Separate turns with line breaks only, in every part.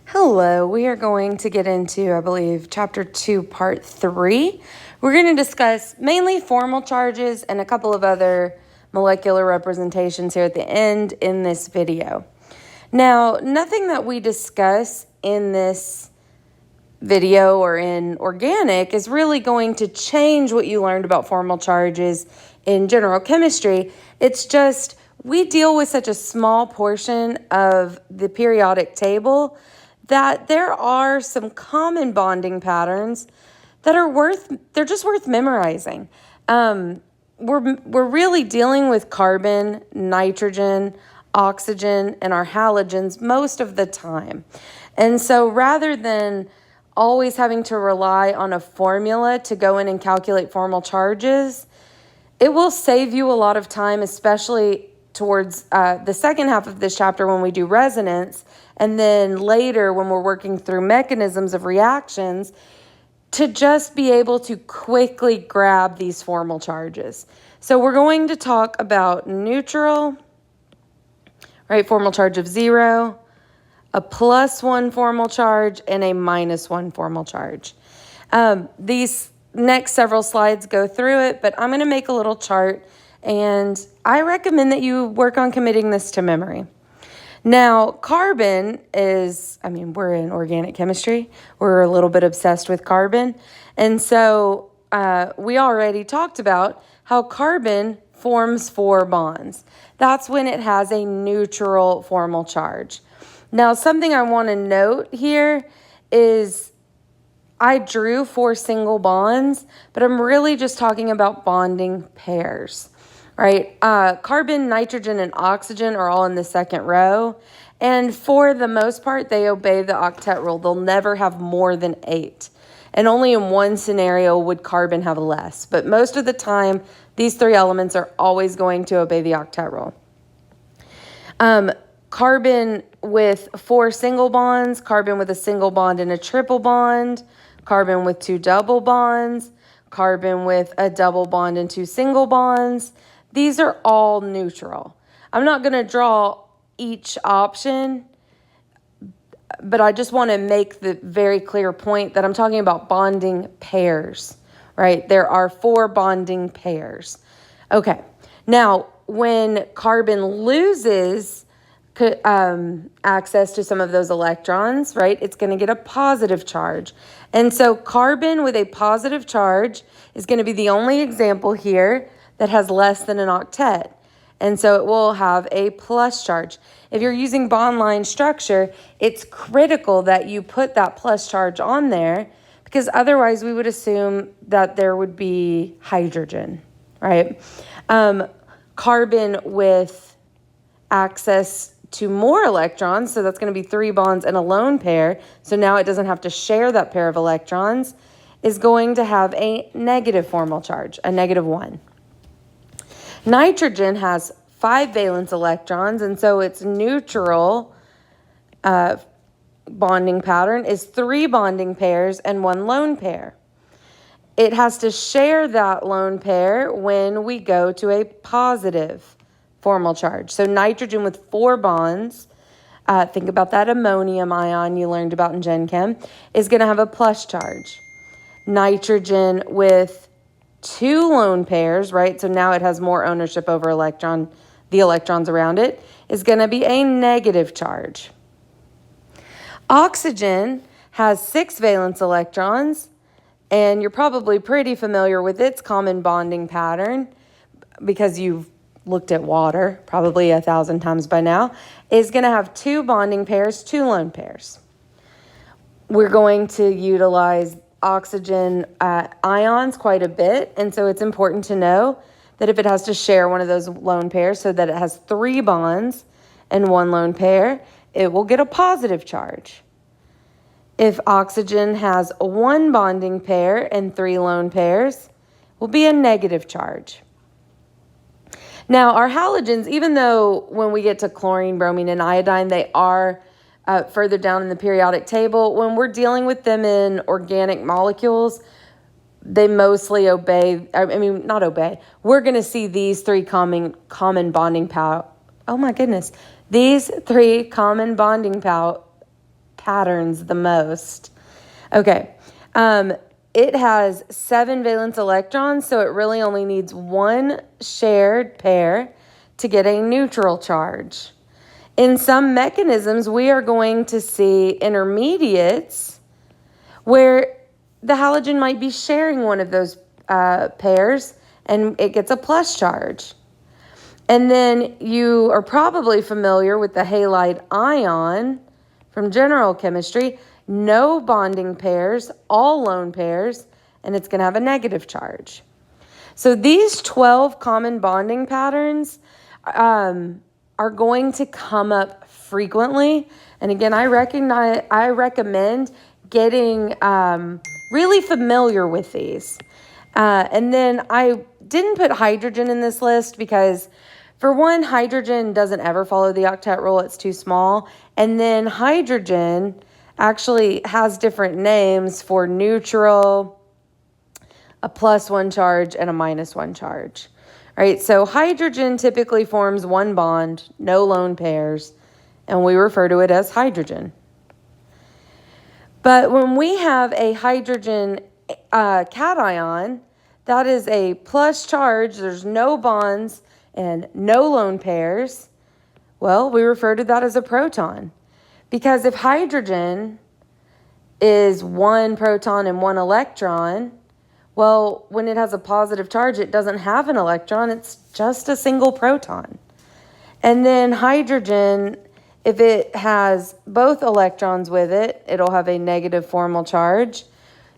Hello, we are going to get into, I believe, Chapter 2, Part 3. We're going to discuss mainly formal charges and a couple of other molecular representations here at the end in this video. Now, nothing that we discuss in this video or in organic is really going to change what you learned about formal charges in general chemistry. It's just we deal with such a small portion of the periodic table that there are some common bonding patterns that are they're just worth memorizing. We're really dealing with carbon, nitrogen, oxygen, and our halogens most of the time. And so rather than always having to rely on a formula to go in and calculate formal charges, it will save you a lot of time, especially towards the second half of this chapter when we do resonance, and then later when we're working through mechanisms of reactions, to just be able to quickly grab these formal charges. So we're going to talk about neutral, right, formal charge of 0, a +1 formal charge, and a -1 formal charge. These next several slides go through it, but I'm going to make a little chart, and I recommend that you work on committing this to memory. Now, carbon is, we're in organic chemistry. We're a little bit obsessed with carbon. And so we already talked about how carbon forms 4 bonds. That's when it has a neutral formal charge. Now, something I want to note here is I drew 4 single bonds, but I'm really just talking about bonding pairs, right? Carbon, nitrogen, and oxygen are all in the second row. And for the most part, they obey the octet rule. They'll never have more than 8. And only in one scenario would carbon have less. But most of the time, these 3 elements are always going to obey the octet rule. Carbon with 4 single bonds, carbon with a single bond and a triple bond, carbon with 2 double bonds, carbon with a double bond and 2 single bonds. These are all neutral. I'm not going to draw each option, but I just want to make the very clear point that I'm talking about bonding pairs, right? There are 4 bonding pairs. Okay, now when carbon loses access to some of those electrons, right, it's going to get a positive charge. And so carbon with a positive charge is going to be the only example here that has less than an octet. And so it will have a plus charge. If you're using bond line structure, it's critical that you put that plus charge on there, because otherwise we would assume that there would be hydrogen, right? Carbon with access to more electrons, so that's going to be 3 bonds and a lone pair, so now it doesn't have to share that pair of electrons, is going to have a negative formal charge, a -1. Nitrogen has 5 valence electrons, and so its neutral bonding pattern is 3 bonding pairs and 1 lone pair. It has to share that lone pair when we go to a positive formal charge. So nitrogen with 4 bonds, think about that ammonium ion you learned about in Gen Chem, is going to have a plus charge. Nitrogen with 2 lone pairs, right? So now it has more ownership over the electrons around it, is going to be a negative charge. Oxygen has 6 valence electrons, and you're probably pretty familiar with its common bonding pattern because you've looked at water probably 1,000 times by now, is going to have 2 bonding pairs, 2 lone pairs. We're going to utilize oxygen ions quite a bit, and so it's important to know that if it has to share one of those lone pairs so that it has 3 bonds and 1 lone pair, it will get a positive charge. If oxygen has 1 bonding pair and 3 lone pairs, it will be a negative charge. Now, our halogens, even though when we get to chlorine, bromine, and iodine, they are further down in the periodic table, when we're dealing with them in organic molecules, they mostly obey, not obey. We're going to see these 3 common bonding these 3 common bonding patterns the most? Okay. It has 7 valence electrons, so it really only needs one shared pair to get a neutral charge. In some mechanisms, we are going to see intermediates where the halogen might be sharing one of those pairs and it gets a plus charge. And then you are probably familiar with the halide ion from general chemistry. No bonding pairs, all lone pairs, and it's going to have a negative charge. So these 12 common bonding patterns are going to come up frequently. And again, I recommend getting really familiar with these. And then I didn't put hydrogen in this list because, for one, hydrogen doesn't ever follow the octet rule. It's too small. And then hydrogen actually has different names for neutral, a +1 charge, and a -1 charge. All right, so hydrogen typically forms one bond, no lone pairs, and we refer to it as hydrogen. But when we have a hydrogen cation, that is a plus charge, there's no bonds and no lone pairs, well, we refer to that as a proton. Because if hydrogen is 1 proton and 1 electron, well, when it has a positive charge, it doesn't have an electron. It's just a single proton. And then hydrogen, if it has both electrons with it, it'll have a negative formal charge.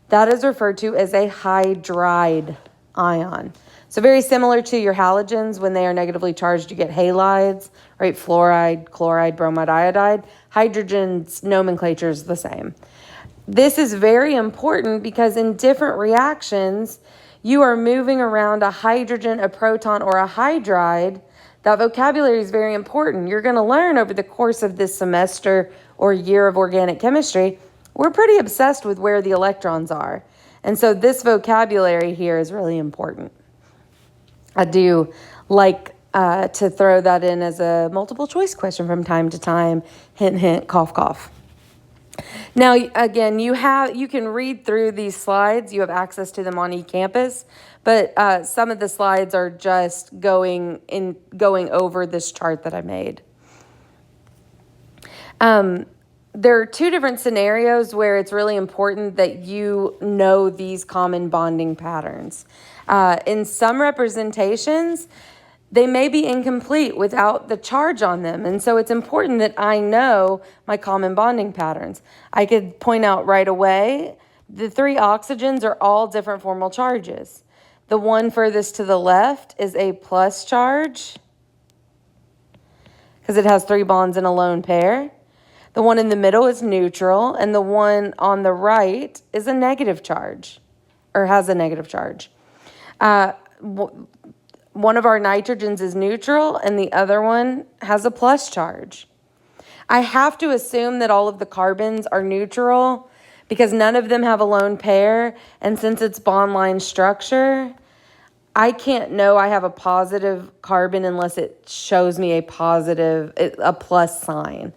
That is referred to as a hydride ion. So very similar to your halogens, when they are negatively charged, you get halides, right? Fluoride, chloride, bromide, iodide. Hydrogen's nomenclature is the same. This is very important because in different reactions, you are moving around a hydrogen, a proton, or a hydride. That vocabulary is very important. You're going to learn over the course of this semester or year of organic chemistry, we're pretty obsessed with where the electrons are. And so this vocabulary here is really important. I do like to throw that in as a multiple choice question from time to time. Hint, hint, cough, cough. Now, again, you can read through these slides. You have access to them on eCampus, but some of the slides are just going over this chart that I made. There are 2 different scenarios where it's really important that you know these common bonding patterns. In some representations, they may be incomplete without the charge on them. And so it's important that I know my common bonding patterns. I could point out right away, the 3 oxygens are all different formal charges. The one furthest to the left is a plus charge because it has 3 bonds in a lone pair. The one in the middle is neutral, and the one on the right is a negative charge, or has a negative charge. One of our nitrogens is neutral, and the other one has a plus charge. I have to assume that all of the carbons are neutral because none of them have a lone pair, and since it's bond line structure, I can't know I have a positive carbon unless it shows me a plus sign.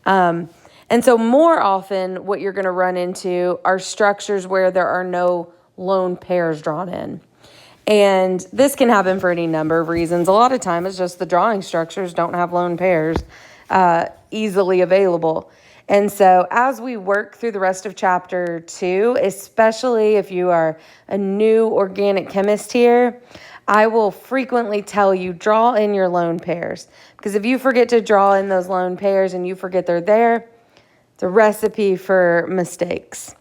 And so more often what you're going to run into are structures where there are no lone pairs drawn in. And this can happen for any number of reasons. A lot of time it's just the drawing structures don't have lone pairs easily available. And so as we work through the rest of chapter 2, especially if you are a new organic chemist here, I will frequently tell you, draw in your lone pairs. Because if you forget to draw in those lone pairs and you forget they're there, it's a recipe for mistakes.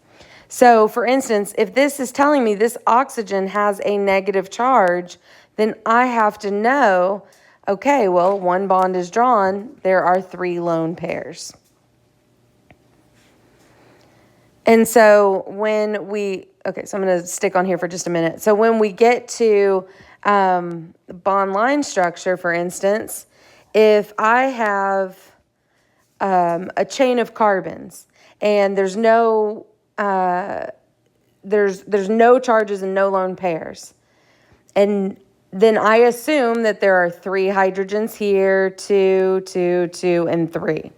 So for instance, if this is telling me this oxygen has a negative charge, then I have to know, okay, well, 1 bond is drawn. There are 3 lone pairs. And so so I'm going to stick on here for just a minute. So when we get to bond line structure, for instance, if I have a chain of carbons and there's no charges and no lone pairs, and then I assume that there are 3 hydrogens here, 2, 2, 2, and 3.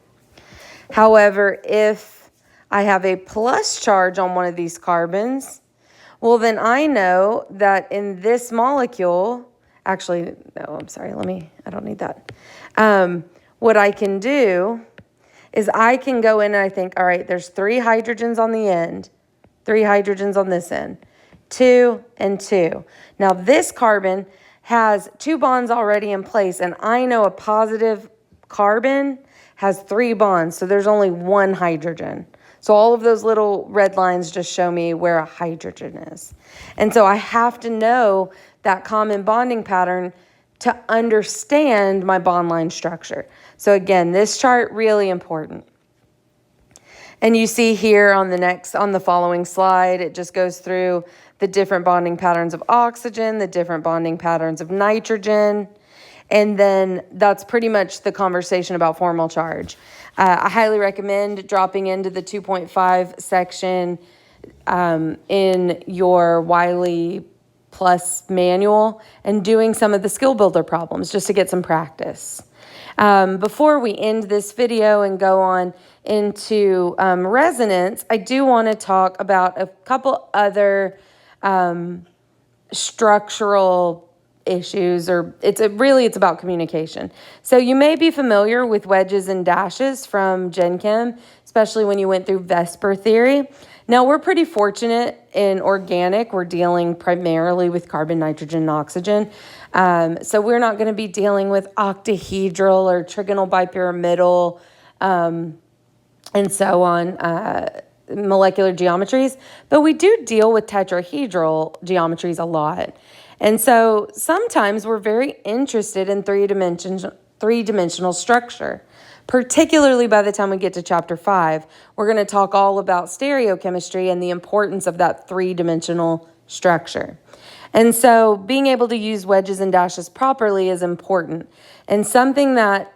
However, if I have a plus charge on one of these carbons, well, then I know that in this molecule, actually, no, I'm sorry, I don't need that. What I can do is I can go in and I think, all right, there's 3 hydrogens on the end, 3 hydrogens on this end, 2 and 2. Now this carbon has 2 bonds already in place, and I know a positive carbon has 3 bonds, so there's only 1 hydrogen. So all of those little red lines just show me where a hydrogen is. And so I have to know that common bonding pattern to understand my bond line structure. So again, this chart, really important. And you see here on the following slide, it just goes through the different bonding patterns of oxygen, the different bonding patterns of nitrogen, and then that's pretty much the conversation about formal charge. I highly recommend dropping into the 2.5 section in your Wiley Plus manual and doing some of the skill builder problems just to get some practice. Before we end this video and go on into resonance, I do want to talk about a couple other structural issues, or it's about communication. So you may be familiar with wedges and dashes from Gen Chem, especially when you went through Vesper theory. Now we're pretty fortunate in organic. We're dealing primarily with carbon, nitrogen, and oxygen. So we're not going to be dealing with octahedral or trigonal bipyramidal and so on molecular geometries, but we do deal with tetrahedral geometries a lot. And so sometimes we're very interested in three-dimensional structure, particularly by the time we get to chapter 5. We're going to talk all about stereochemistry and the importance of that three-dimensional structure. And so being able to use wedges and dashes properly is important. And something that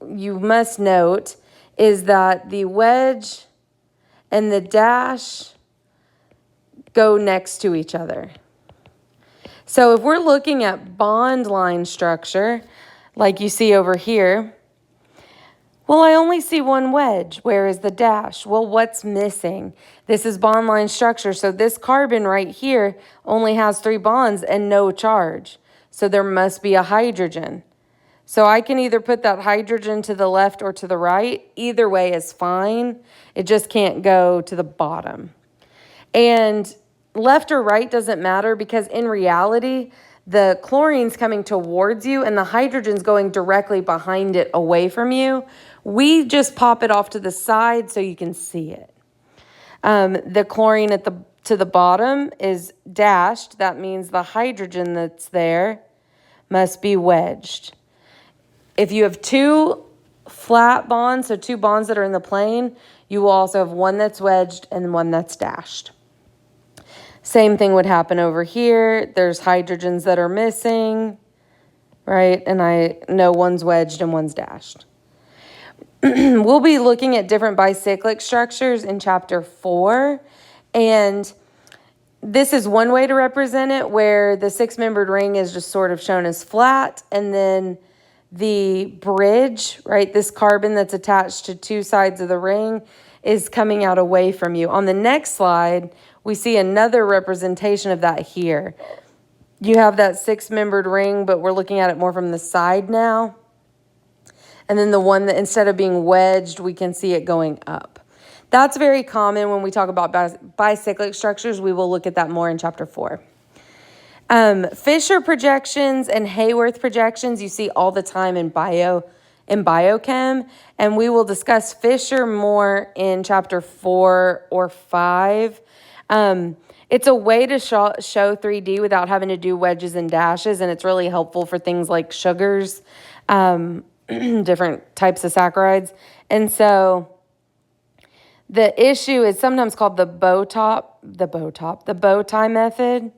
you must note is that the wedge and the dash go next to each other. So if we're looking at bond line structure, like you see over here, well, I only see one wedge. Where is the dash? Well, what's missing? This is bond line structure. So this carbon right here only has 3 bonds and no charge. So there must be a hydrogen. So I can either put that hydrogen to the left or to the right. Either way is fine. It just can't go to the bottom. And left or right doesn't matter, because in reality, the chlorine's coming towards you and the hydrogen's going directly behind it away from you. We just pop it off to the side so you can see it. The chlorine to the bottom is dashed. That means the hydrogen that's there must be wedged. If you have 2 flat bonds, so 2 bonds that are in the plane, you will also have one that's wedged and one that's dashed. Same thing would happen over here. There's hydrogens that are missing, right? And I know one's wedged and one's dashed. We'll be looking at different bicyclic structures in chapter 4. And this is one way to represent it, where the 6-membered ring is just sort of shown as flat. And then the bridge, right, this carbon that's attached to 2 sides of the ring, is coming out away from you. On the next slide, we see another representation of that here. You have that 6-membered ring, but we're looking at it more from the side now. And then the one that, instead of being wedged, we can see it going up. That's very common when we talk about bicyclic structures. We will look at that more in chapter 4. Fisher projections and Hayworth projections you see all the time in biochem, and we will discuss Fisher more in chapter 4 or 5. It's a way to show 3D without having to do wedges and dashes, and it's really helpful for things like sugars, different types of saccharides. And so the issue is sometimes called the bow tie method,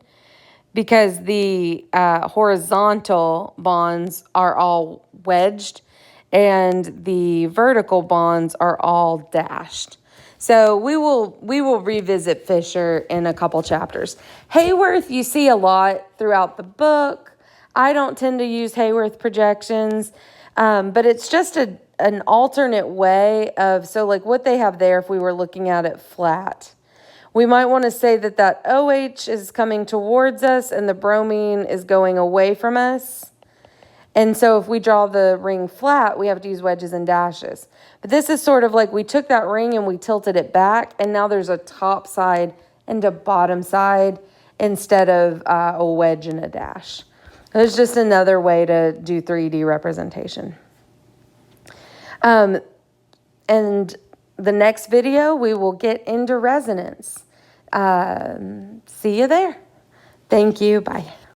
because the horizontal bonds are all wedged and the vertical bonds are all dashed. So we will revisit Fisher in a couple chapters. Hayworth you see a lot throughout the book. I don't tend to use Hayworth projections, but it's just an alternate way of, so like what they have there, if we were looking at it flat, we might want to say that that OH is coming towards us and the bromine is going away from us. And so if we draw the ring flat, we have to use wedges and dashes. But this is sort of like we took that ring and we tilted it back, and now there's a top side and a bottom side instead of a wedge and a dash. It's just another way to do 3D representation. And the next video, we will get into resonance. See you there. Thank you. Bye.